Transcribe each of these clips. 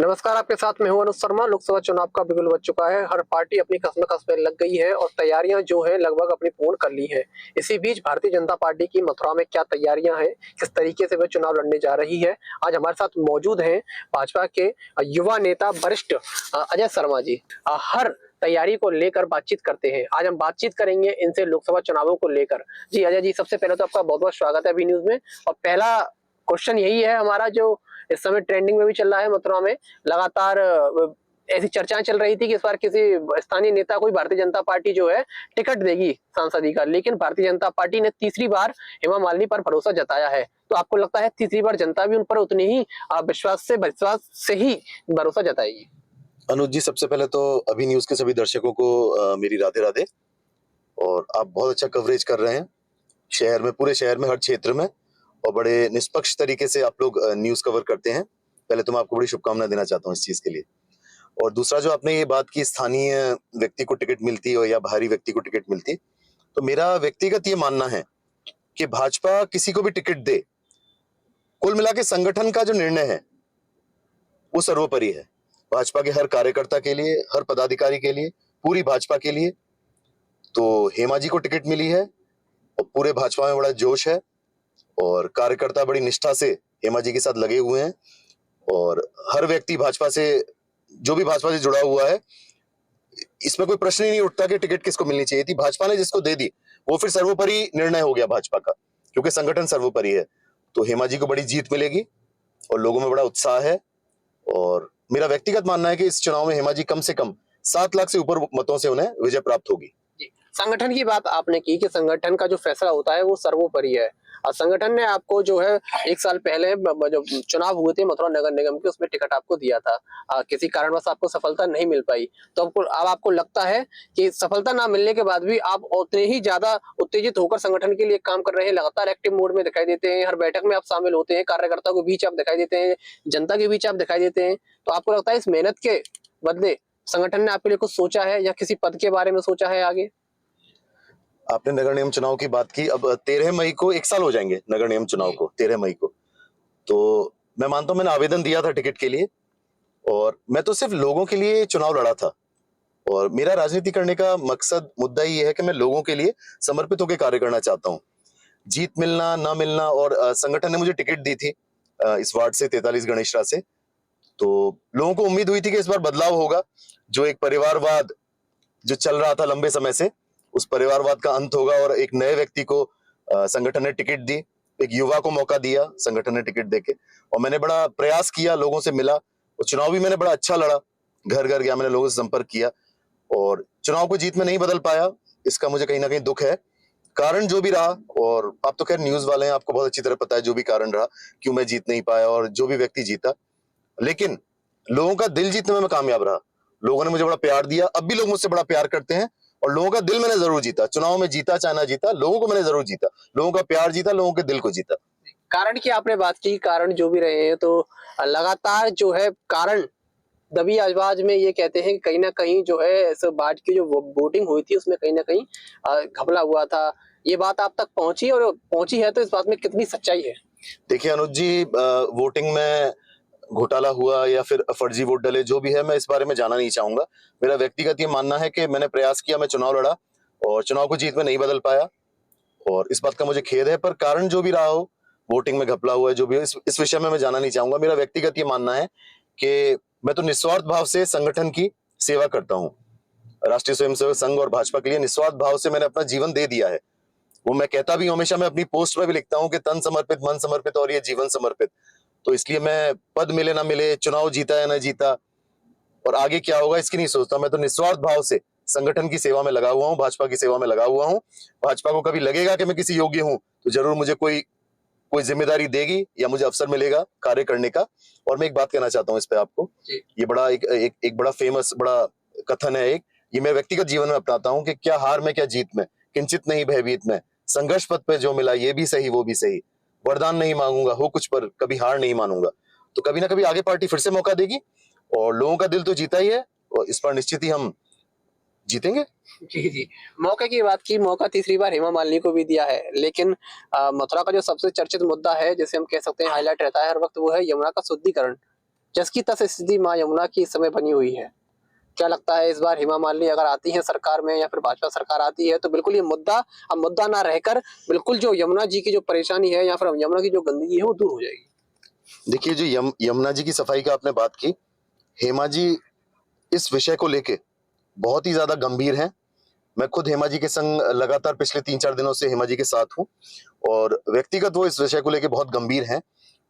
नमस्कार, आपके साथ मैं हूं अनुज शर्मा। लोकसभा चुनाव का बिगुल बज चुका है। हर पार्टी अपनी कसम पे लग गई है और तैयारियां जो है लगभग अपनी पूर्ण कर ली है। इसी बीच भारतीय जनता पार्टी की मथुरा में क्या तैयारियां हैं, किस तरीके से वह चुनाव लड़ने जा रही है, आज हमारे साथ मौजूद हैं भाजपा के युवा नेता वरिष्ठ अजय शर्मा जी। हर तैयारी को लेकर बातचीत करते हैं। आज हम बातचीत करेंगे इनसे लोकसभा चुनावों को लेकर। जी अजय जी, सबसे पहले तो आपका बहुत बहुत स्वागत है अभी न्यूज में। और पहला क्वेश्चन यही है हमारा, जो इस समय ट्रेंडिंग में भी चल रहा है मथुरा में लगातार। ऐसी चर्चाएं चल रही थी कि इस बार किसी स्थानीय नेता को भारतीय जनता पार्टी जो है टिकट देगी सांसदी का, लेकिन भारतीय जनता पार्टी ने तीसरी बार हेमा मालिनी पर भरोसा जताया है। तो आपको लगता है तीसरी बार जनता भी उन पर उतनी ही विश्वास से ही भरोसा जताएगी? अनुज जी, सबसे पहले तो अभी न्यूज के सभी दर्शकों को मेरी राधे राधे। और आप बहुत अच्छा कवरेज कर रहे हैं शहर में, पूरे शहर में, हर क्षेत्र में, और बड़े निष्पक्ष तरीके से आप लोग न्यूज कवर करते हैं। पहले तो मैं आपको बड़ी शुभकामनाएं देना चाहता हूँ इस चीज के लिए। और दूसरा, जो आपने ये बात की स्थानीय व्यक्ति को टिकट मिलती हो या बाहरी व्यक्ति को टिकट मिलती, तो मेरा व्यक्तिगत ये मानना है कि भाजपा किसी को भी टिकट दे, कुल मिला के संगठन का जो निर्णय है वो सर्वोपरि है। भाजपा के हर कार्यकर्ता के लिए, हर पदाधिकारी के लिए, पूरी भाजपा के लिए। तो हेमा जी को टिकट मिली है और पूरे भाजपा में बड़ा जोश है और कार्यकर्ता बड़ी निष्ठा से हेमा जी के साथ लगे हुए हैं। और हर व्यक्ति भाजपा से, जो भी भाजपा से जुड़ा हुआ है, इसमें कोई प्रश्न ही नहीं उठता कि टिकट किसको मिलनी चाहिए थी। भाजपा ने जिसको दे दी वो फिर सर्वोपरि निर्णय हो गया भाजपा का, क्योंकि संगठन सर्वोपरि है। तो हेमा जी को बड़ी जीत मिलेगी और लोगों में बड़ा उत्साह है। और मेरा व्यक्तिगत मानना है कि इस चुनाव में हेमा जी कम से कम 7 लाख से ऊपर मतों से उन्हें विजय प्राप्त होगी। संगठन की बात आपने की कि संगठन का जो फैसला होता है वो सर्वोपरि है। और संगठन ने आपको जो है 1 साल पहले जो चुनाव हुए थे मथुरा नगर निगम के, उसमें टिकट आपको दिया था। किसी कारणवश आपको सफलता नहीं मिल पाई। तो अब आपको लगता है कि सफलता ना मिलने के बाद भी आप उतने ही ज्यादा उत्तेजित होकर संगठन के लिए काम कर रहे हैं, लगातार एक्टिव मोड में दिखाई देते हैं, हर बैठक में आप शामिल होते हैं, कार्यकर्ताओं के बीच आप दिखाई देते हैं, जनता के बीच आप दिखाई देते हैं। तो आपको लगता है इस मेहनत के बदले संगठन ने आपके लिए कुछ सोचा है या किसी पद के बारे में सोचा है आगे? आपने नगर निगम चुनाव की बात की। अब 13 मई को 1 साल हो जाएंगे नगर निगम चुनाव को, 13 मई को। तो मैं मानता हूं मैंने आवेदन दिया था टिकट के लिए, और मैं तो सिर्फ लोगों के लिए चुनाव लड़ा था। और मेरा राजनीति करने का मकसद, मुद्दा ये है कि मैं लोगों के लिए समर्पित होकर कार्य करना चाहता हूँ। जीत मिलना ना मिलना, और संगठन ने मुझे टिकट दी थी इस वार्ड से, 43 गणेशरा से। तो लोगों को उम्मीद हुई थी कि इस बार बदलाव होगा। जो एक परिवारवाद जो चल रहा था लंबे समय से, उस परिवारवाद का अंत होगा और एक नए व्यक्ति को संगठन ने टिकट दी, एक युवा को मौका दिया संगठन ने टिकट देके। और मैंने बड़ा प्रयास किया, लोगों से मिला, और चुनाव भी मैंने बड़ा अच्छा लड़ा। घर घर गया, मैंने लोगों से संपर्क किया, और चुनाव को जीत में नहीं बदल पाया। इसका मुझे कहीं ना कहीं दुख है। कारण जो भी रहा, और आप तो खैर न्यूज वाले हैं, आपको बहुत अच्छी तरह पता है जो भी कारण रहा, क्यों मैं जीत नहीं पाया और जो भी व्यक्ति जीता, लेकिन लोगों का दिल जीतने में मैं कामयाब रहा। लोगों ने मुझे बड़ा प्यार दिया, अब भी लोग मुझसे बड़ा प्यार करते हैं, और लोगों का दिल मैंने जरूर जीता। चुनाव में जीता चाहे ना जीता, लोगों को मैंने जरूर जीता, लोगों का प्यार जीता, लोगों के दिल को जीता। कारण की आपने बात की, कारण जो भी रहे हैं, तो लगातार जो है कारण दबी आवाज में ये कहते हैं कि कहीं ना कहीं जो है इस बात की जो वोटिंग हुई थी उसमें कहीं ना कहीं घपला हुआ था। ये बात आप तक पहुंची, और पहुंची है तो इस बात में कितनी सच्चाई है? देखिए अनुज जी, वोटिंग में घोटाला हुआ या फिर फर्जी वोट डले, जो भी है, मैं इस बारे में जाना नहीं चाहूंगा। मेरा व्यक्तिगत ये मानना है कि मैंने प्रयास किया, मैं चुनाव लड़ा, और चुनाव को जीत में नहीं बदल पाया, और इस बात का मुझे खेद है। पर कारण जो भी रहा हो, वोटिंग में घपला हुआ है, जो भी हो, इस विषय में मैं जाना नहीं चाहूंगा। मेरा व्यक्तिगत ये मानना है कि मैं तो निस्वार्थ भाव से संगठन की सेवा करता हूँ। राष्ट्रीय स्वयंसेवक संघ और भाजपा के लिए निस्वार्थ भाव से मैंने अपना जीवन दे दिया है। वो मैं कहता भी हूं, हमेशा मैं अपनी पोस्ट में भी लिखता हूं कि तन समर्पित, मन समर्पित और ये जीवन समर्पित। तो इसलिए मैं पद मिले ना मिले, चुनाव जीता या ना जीता, और आगे क्या होगा इसकी नहीं सोचता। मैं तो निस्वार्थ भाव से संगठन की सेवा में लगा हुआ हूँ, भाजपा की सेवा में लगा हुआ हूँ। भाजपा को कभी लगेगा कि मैं किसी योग्य हूं, तो जरूर मुझे कोई कोई जिम्मेदारी देगी या मुझे अवसर मिलेगा कार्य करने का। और मैं एक बात कहना चाहता हूँ इस पे आपको, ये बड़ा एक बड़ा फेमस बड़ा कथन है एक, ये मैं व्यक्तिगत जीवन में अपनाता हूँ कि क्या हार में क्या जीत में, किंचित नहीं भयभीत में, संघर्ष पथ पे जो मिला ये भी सही वो भी सही, वरदान नहीं मांगूंगा हो कुछ पर कभी हार नहीं मानूंगा। तो कभी ना कभी आगे पार्टी फिर से मौका देगी, और लोगों का दिल तो जीता ही है, और इस पर निश्चित ही हम जीतेंगे। जी जी, मौके की बात की, मौका तीसरी बार हेमा मालिनी को भी दिया है, लेकिन मथुरा का जो सबसे चर्चित मुद्दा है, जैसे हम कह सकते हैं हाईलाइट रहता है हर वक्त, वो है यमुना का शुद्धिकरण। जस की तस स्थिति मां यमुना की इस समय बनी हुई है। क्या लगता है इस बार हेमा मालिनी अगर आती है सरकार में या फिर भाजपा सरकार आती है तो बिल्कुल ये मुद्दा अब मुद्दा ना रहकर बिल्कुल जो यमुना जी की जो परेशानी है या फिर यमुना की जो गंदगी है वो दूर हो जाएगी। देखिए, जो यमुना जी की सफाई का आपने बात की, हेमा जी इस विषय को लेके बहुत ही ज्यादा गंभीर हैं। मैं खुद हेमा जी के संग लगातार पिछले 3-4 दिनों से हेमा जी के साथ हूँ और व्यक्तिगत वो इस विषय को लेके बहुत गंभीर हैं।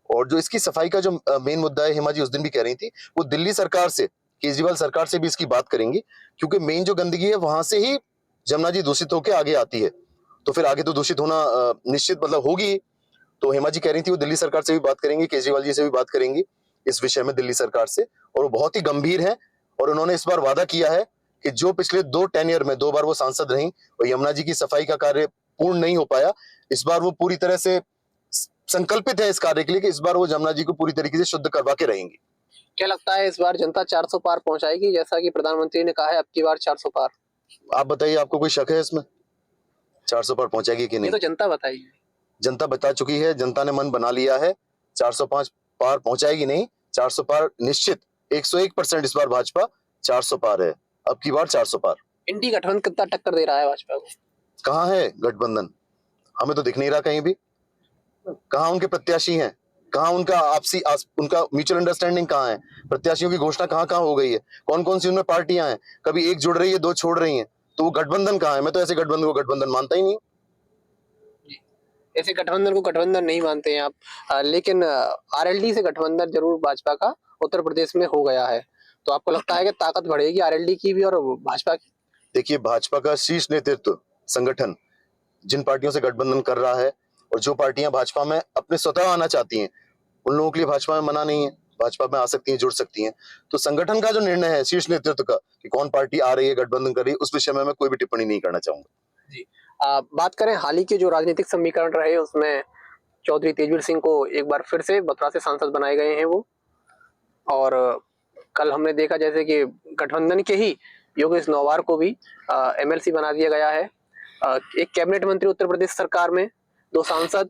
और जो इसकी सफाई का जो मेन मुद्दा है, हेमा जी उस दिन भी कह रही थी, वो दिल्ली सरकार से, केजरीवाल सरकार से भी इसकी बात करेंगी, क्योंकि मेन जो गंदगी है वहां से ही जमुना जी दूषित होकर आगे आती है। तो फिर आगे तो दूषित होना निश्चित मतलब होगी। तो हेमा जी कह रही थी वो दिल्ली सरकार से भी बात करेंगी, केजरीवाल जी से भी बात करेंगी इस विषय में, दिल्ली सरकार से। और वो बहुत ही गंभीर है और उन्होंने इस बार वादा किया है कि जो पिछले 2 टेन्योर में 2 बार वो सांसद रही और यमुना जी की सफाई का कार्य पूर्ण नहीं हो पाया, इस बार वो पूरी तरह से संकल्पित है इस कार्य के लिए कि इस बार वो जमुना जी को पूरी तरीके से शुद्ध करवा के रहेंगी। क्या लगता है इस बार जनता 400 पार पहुंचाएगी जैसा कि प्रधानमंत्री ने कहा है अब की बार 400 पार? आप बताइए, आपको कोई शक है इसमें 400 पार पहुंचेगी कि ये नहीं? तो जनता बताएगी। जनता बता चुकी है, जनता ने मन बना लिया है। 405 पार पहुंचाएगी नहीं, 400 पार निश्चित, 101% इस बार भाजपा 400 पार है। अब की बार 400 पार। इंडी गठबंधन कितना टक्कर दे रहा है भाजपा को? कहाँ है गठबंधन? हमें तो दिख नहीं रहा कहीं भी। कहाँ उनके प्रत्याशी हैं? कहाँ उनका उनका म्यूचुअल अंडरस्टैंडिंग कहाँ है? प्रत्याशियों की घोषणा कहाँ कहाँ हो गई है? कौन कौन सी उनमें पार्टियां हैं? कभी एक जुड़ रही है, 2 छोड़ रही हैं। तो वो गठबंधन कहाँ है? मैं तो ऐसे गठबंधन को गठबंधन मानता ही नहीं। ऐसे गठबंधन को गठबंधन नहीं मानते हैं आप। लेकिन आरएलडी से गठबंधन जरूर भाजपा का उत्तर प्रदेश में हो गया है। तो आपको लगता है कि ताकत बढ़ेगी आरएलडी की भी और भाजपा की? देखिए, भाजपा का शीर्ष नेतृत्व संगठन जिन पार्टियों से गठबंधन कर रहा है और जो पार्टियां भाजपा में अपने स्वतः आना चाहती हैं, उन लोगों के लिए भाजपा में मना नहीं है। भाजपा में आ सकती हैं, जुड़ सकती हैं। तो संगठन का जो निर्णय है शीर्ष नेतृत्व का कि कौन पार्टी आ रही है, गठबंधन कर रही है, उस विषय में मैं कोई भी टिप्पणी नहीं करना चाहूंगा। जी। बात करें हाल ही के जो राजनीतिक समीकरण रहे उसमें चौधरी तेजवीर सिंह को एक बार फिर से मथुरा से सांसद बनाए गए हैं वो। और कल हमने देखा जैसे कि गठबंधन के ही योगेश नौवार को भी एमएलसी बना दिया गया है। एक कैबिनेट मंत्री उत्तर प्रदेश सरकार में, 2 सांसद,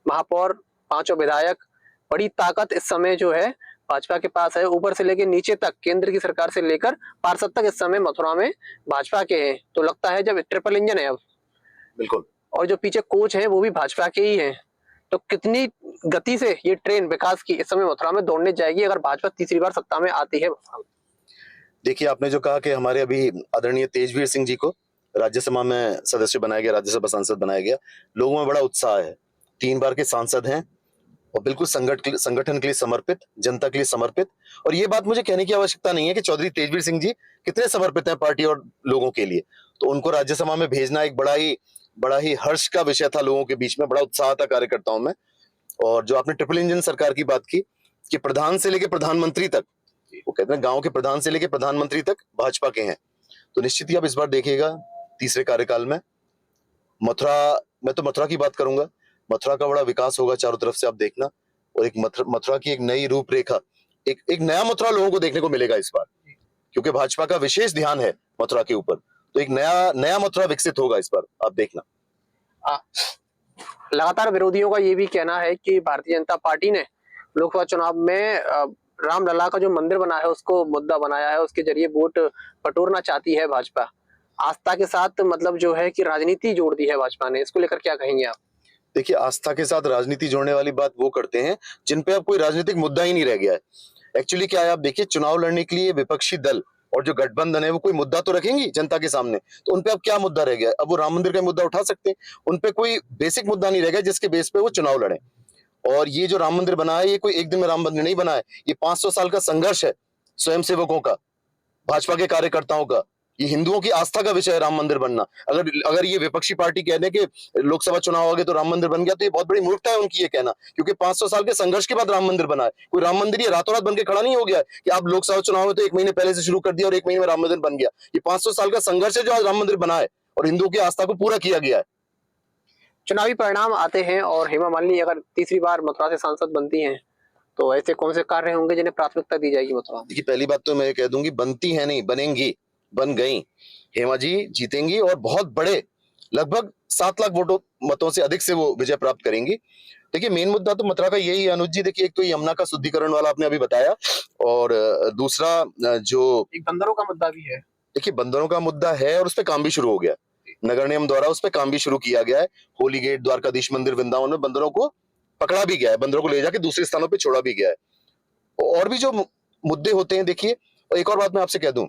महापौर, 5 विधायक। बड़ी ताकत इस समय जो है भाजपा के पास है, ऊपर से लेकर नीचे तक, केंद्र की सरकार से लेकर पार्षद तक इस समय मथुरा में भाजपा के हैं। तो लगता है जब ट्रिपल इंजन है अब, बिल्कुल। और जो पीछे कोच है वो भी भाजपा के ही हैं, तो कितनी गति से ये ट्रेन विकास की इस समय मथुरा में दौड़ने जाएगी अगर भाजपा तीसरी बार सत्ता में आती है? देखिए, आपने जो कहा कि हमारे अभी आदरणीय तेजवीर सिंह जी को राज्यसभा में सदस्य बनाया गया, राज्यसभा सांसद बनाया गया, लोगों में बड़ा उत्साह है। 3 बार के सांसद हैं और बिल्कुल संगठन के लिए समर्पित, जनता के लिए समर्पित। और ये बात मुझे कहने की आवश्यकता नहीं है कि चौधरी तेजवीर सिंह जी कितने समर्पित हैं पार्टी और लोगों के लिए। तो उनको राज्यसभा में भेजना एक बड़ा ही हर्ष का विषय था, लोगों के बीच में बड़ा उत्साह था कार्यकर्ताओं में। और जो आपने ट्रिपल इंजन सरकार की बात की कि प्रधान से लेकर प्रधानमंत्री तक, वो कहते हैं गांव के प्रधान से लेकर प्रधानमंत्री तक भाजपा के हैं। तो निश्चित ही आप इस बार देखिएगा तीसरे कार्यकाल में मथुरा, मैं तो मथुरा की बात करूंगा, मथुरा का बड़ा विकास होगा चारों तरफ से, आप देखना। और एक मथुरा की एक नई रूपरेखा, एक नया मथुरा लोगों को देखने को मिलेगा इस बार, क्योंकि भाजपा का विशेष ध्यान है मथुरा के ऊपर। तो एक नया मथुरा विकसित होगा इस बार, आप देखना। आ, लगातार विरोधियों का ये भी कहना है कि भारतीय जनता पार्टी ने लोकसभा चुनाव में रामलला का जो मंदिर बना है उसको मुद्दा बनाया है, उसके जरिए वोट बटोरना चाहती है भाजपा। आस्था के साथ मतलब जो है कि राजनीति जोड़ दी है भाजपा ने, इसको लेकर क्या कहेंगे आप? देखिए, आस्था के साथ राजनीति जोड़ने वाली बात वो करते हैं जिन पे अब कोई राजनीतिक मुद्दा ही नहीं रह गया है। एक्चुअली क्या है, आप देखिए, चुनाव लड़ने के लिए विपक्षी दल और जो गठबंधन है वो कोई मुद्दा तो रखेंगी जनता के सामने। तो उनपे अब क्या मुद्दा रह गया है? अब वो राम मंदिर का मुद्दा उठा सकते हैं, उनपे कोई बेसिक मुद्दा नहीं रह गया जिसके बेस पे वो चुनाव लड़े। और ये जो राम मंदिर बना है, ये कोई एक दिन में राम मंदिर नहीं बना है, ये 500 साल का संघर्ष है स्वयंसेवकों का, भाजपा के कार्यकर्ताओं का। ये हिंदुओं की आस्था का विषय है राम मंदिर बनना। अगर ये विपक्षी पार्टी कह दे कि लोकसभा चुनाव आ गए तो राम मंदिर बन गया, तो ये बहुत बड़ी मूर्खता है उनकी ये कहना, क्योंकि 500 साल के संघर्ष के बाद राम मंदिर बना है। कोई राम मंदिर ये रातों रात बन के खड़ा नहीं हो गया है कि आप लोकसभा चुनाव में तो 1 महीने पहले से शुरू कर दिया और 1 महीने में राम मंदिर बन गया। ये 500 साल का संघर्ष है जो आज राम मंदिर बना है और हिंदुओं की आस्था को पूरा किया गया है। चुनावी परिणाम आते हैं और हेमा मालिनी अगर तीसरी बार मथुरा से सांसद बनती हैं तो ऐसे कौन से कार्य होंगे जिन्हें प्राथमिकता दी जाएगी मथुरा में? देखिए, पहली बात तो मैं ये कह दूंगी, बनती है नहीं, बनेंगी, बन गई। हेमा जी जीतेंगी और बहुत बड़े, लगभग 7 लाख मतों से अधिक से वो विजय प्राप्त करेंगी। देखिए मेन मुद्दा तो मथुरा का यही है अनुज जी। देखिए एक तो यमुना का शुद्धिकरण वाला आपने अभी बताया, और दूसरा जो एक बंदरों का मुद्दा भी है। देखिए बंदरों का मुद्दा है और उस पे काम भी शुरू हो गया, नगर निगम द्वारा उस पे काम भी शुरू किया गया है। होली गेट, द्वारकाधीश मंदिर, वृंदावन में बंदरों को पकड़ा भी गया है, बंदरों को ले जाके दूसरे स्थानों पे छोड़ा भी गया है। और भी जो मुद्दे होते हैं देखिए, और एक और बात मैं आपसे कह दूं,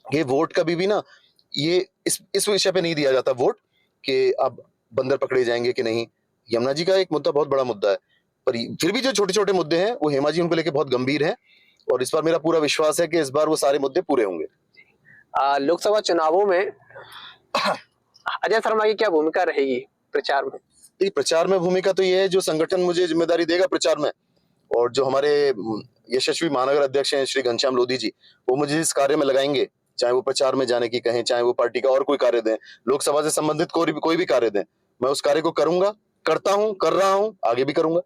ये वोट कभी भी ना, ये इस विषय पे नहीं दिया जाता वोट कि अब बंदर पकड़े जाएंगे कि नहीं। यमुना जी का एक मुद्दा बहुत बड़ा मुद्दा है, पर फिर भी जो छोटे छोटे मुद्दे हैं वो हेमा जी उनको लेके बहुत गंभीर हैं, और इस बार मेरा पूरा विश्वास है कि इस बार वो सारे मुद्दे पूरे होंगे। लोकसभा चुनावों में अजय शर्मा की क्या भूमिका रहेगी प्रचार में? देखिए प्रचार में भूमिका तो ये है, जो संगठन मुझे जिम्मेदारी देगा प्रचार में, और जो हमारे यशस्वी महानगर अध्यक्ष हैं श्री घनश्याम लोधी जी, वो मुझे इस कार्य में लगाएंगे, चाहे वो प्रचार में जाने की कहें, चाहे वो पार्टी का और कोई कार्य दें, लोकसभा से संबंधित कोई भी कार्य दें, मैं उस कार्य को करूंगा, करता हूं, कर रहा हूं, आगे भी करूंगा।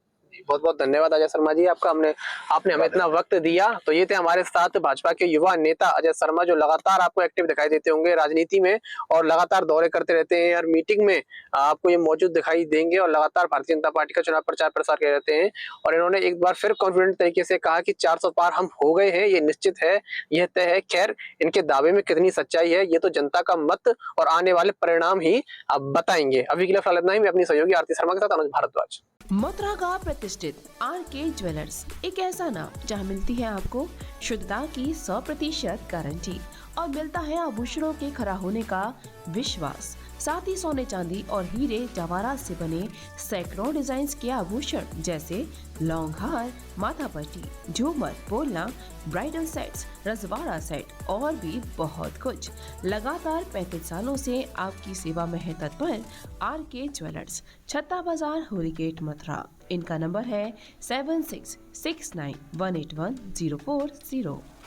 बहुत बहुत धन्यवाद अजय शर्मा जी आपका, आपने हमें इतना वक्त दिया। तो ये थे हमारे साथ भाजपा के युवा नेता अजय शर्मा, जो लगातार आपको एक्टिव दिखाई देते होंगे राजनीति में, और लगातार दौरे करते रहते हैं, हर मीटिंग में आपको ये मौजूद दिखाई देंगे, और लगातार भारतीय जनता पार्टी का चुनाव प्रचार प्रसार कर रहते हैं। और इन्होंने एक बार फिर कॉन्फिडेंट तरीके से कहा कि 400 पार हम हो गए हैं, ये निश्चित है, यह तय है। खैर इनके दावे में कितनी सच्चाई है ये तो जनता का मत और आने वाले परिणाम ही अब बताएंगे। अभी के लिए फिलहाल इतना ही। मैं अपनी सहयोगी आरती शर्मा के साथ अनुज भारद्वाज। मथुरा का प्रतिष्ठित आरके ज्वेलर्स, एक ऐसा नाम जहां मिलती है आपको शुद्धता की 100% गारंटी और मिलता है आभूषणों के खरा होने का विश्वास। साथ ही सोने चांदी और हीरे जवाहरात से बने सैकड़ों डिजाइन के आभूषण, जैसे लॉन्ग हार, माथा पट्टी, झूमर, बोलना, ब्राइडल सेट्स, रजवाड़ा सेट और भी बहुत कुछ। लगातार 35 सालों से आपकी सेवा में है तत्पर आरके ज्वेलर्स, छत्ता बाजार, होली गेट, मथुरा। इनका नंबर है 7669181040।